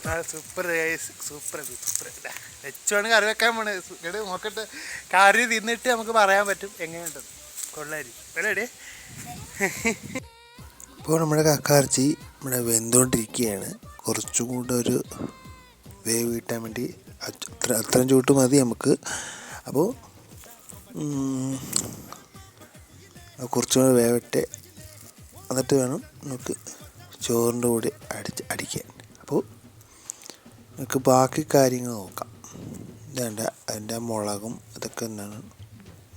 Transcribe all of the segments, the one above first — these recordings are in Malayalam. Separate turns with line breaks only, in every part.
സൂപ്പർ സൂപ്പർ സൂപ്പർ വെച്ചുവാണ് കറി വെക്കാൻ പോണേ. ഇങ്ങോട്ട് നോക്കട്ടെ, കറി തിന്നിട്ട് നമുക്ക് പറയാൻ പറ്റും എങ്ങനെയുണ്ടെന്ന്. കൊള്ളായിരിക്കും അല്ലേ?
ഇപ്പോൾ നമ്മുടെ കക്കാർച്ചി ഇവിടെ വെന്തുകൊണ്ടിരിക്കുകയാണ്. കുറച്ചും കൂടെ ഒരു വേവ് കിട്ടാൻ വേണ്ടി അത്രയും ചൂട്ട് മതി നമുക്ക്. അപ്പോൾ കുറച്ചും കൂടെ വേവട്ടെ, എന്നിട്ട് വേണം നമുക്ക് ചോറിൻ്റെ കൂടെ അടിക്കാൻ. അപ്പോൾ നമുക്ക് ബാക്കി കാര്യങ്ങൾ നോക്കാം. ഇതേണ്ട അതിൻ്റെ മുളകും ഇതൊക്കെ എന്താണ്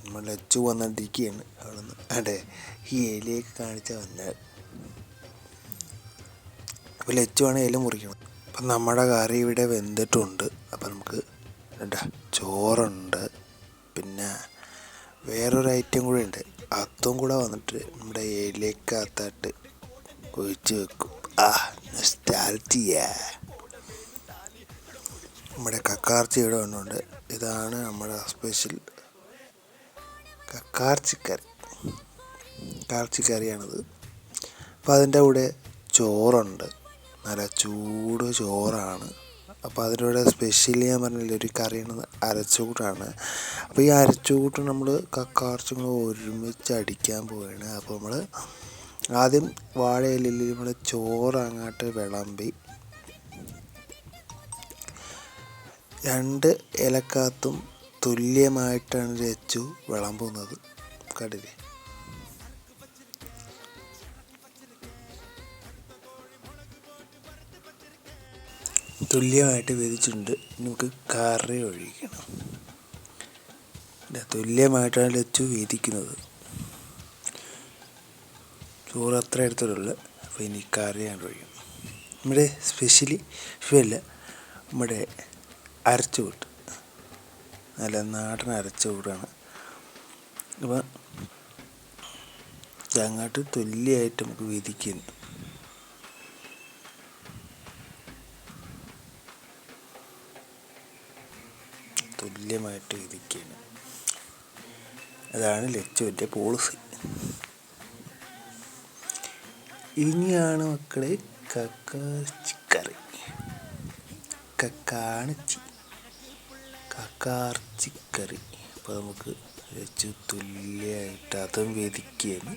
നമ്മൾ ലച്ചു വന്നിരിക്കുകയാണ് അവിടെ നിന്ന്. അതെ, ഈ ഇലയൊക്കെ കാണിച്ചാൽ വന്നാൽ അപ്പോൾ ലച്ചു വേണം ഇല മുറിക്കണം. അപ്പം നമ്മുടെ കറി ഇവിടെ വെന്തിട്ടുണ്ട്. അപ്പം നമുക്ക് ചോറുണ്ട്, പിന്നെ വേറൊരു ഐറ്റം കൂടെ ഉണ്ട്. അതും കൂടെ വന്നിട്ട് നമ്മുടെ ഇലക്കകത്തായിട്ട് ഒഴിച്ച് വെക്കും. നൊസ്റ്റാൾജിയ. നമ്മുടെ കക്കാർച്ചി ഇവിടെ വന്നുണ്ട്. ഇതാണ് നമ്മുടെ സ്പെഷ്യൽ കക്കാർച്ചിക്കറിയാണിത്. അപ്പോൾ അതിൻ്റെ കൂടെ ചോറുണ്ട്, നല്ല ചൂട് ചോറാണ്. അപ്പോൾ അതിൻ്റെ കൂടെ സ്പെഷ്യലി ഞാൻ പറഞ്ഞില്ല ഒരു കറിയാണ്, അരച്ചുകൂട്ടാണ്. അപ്പോൾ ഈ അരച്ചുകൂട്ട് നമ്മൾ കക്കാർച്ചും കൂടെ ഒരുമിച്ച് അടിക്കാൻ പോവുകയാണ്. അപ്പോൾ നമ്മൾ ആദ്യം വാഴയിലയിൽ നമ്മൾ ചോറ് അങ്ങോട്ട് വിളമ്പി 2 ഇലക്കകത്തും തുല്യമായിട്ടാണ് വെച്ചു വിളമ്പുന്നത്. കണ്ടില്ലേ? തുല്യമായിട്ട് വിധിച്ചിട്ടുണ്ട്. നമുക്ക് കറി ഒഴിക്കണം. തുല്യമായിട്ടാണ് ലച്ചു വീതിക്കുന്നത്. ചോറ് അത്ര എടുത്തിട്ടുള്ളൂ. അപ്പോൾ ഇനി കറിയാണ് ഒഴിക്കണം. നമ്മുടെ സ്പെഷ്യലി ഇഷ്ടമല്ല, നമ്മുടെ അരച്ചുകൂട്ട്, നല്ല നാടൻ അരച്ചുകൂട്ടാണ്. അപ്പം ഇതങ്ങോട്ട് തുല്യമായിട്ട് നമുക്ക് വീതിക്കുന്നു. തുല്യമായിട്ട് വീതിക്കുന്നു. അതാണ് ലച്ചുവിൻ്റെ പോളിസി. ഇനിയാണ് മക്കളെ കക്കാർച്ചിക്കറി. കക്കാർച്ചിക്കറി. അപ്പോൾ നമുക്ക് വെച്ച് തുല്യമായിട്ട് അതും വേദിക്കുകയാണ്.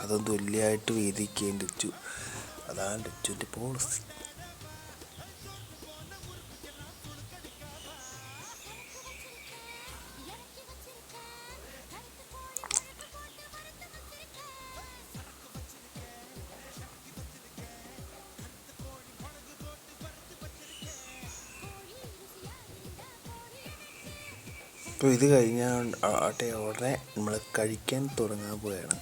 അതും തുല്യമായിട്ട് വേദിക്കുകയും ലച്ചു. അതാണ് ലച്ചുവിൻ്റെ പോളിസി. അപ്പോൾ ഇത് കഴിഞ്ഞാൽ ഉടനെ നമ്മൾ കഴിക്കാൻ തുടങ്ങാൻ പോവുകയാണ്.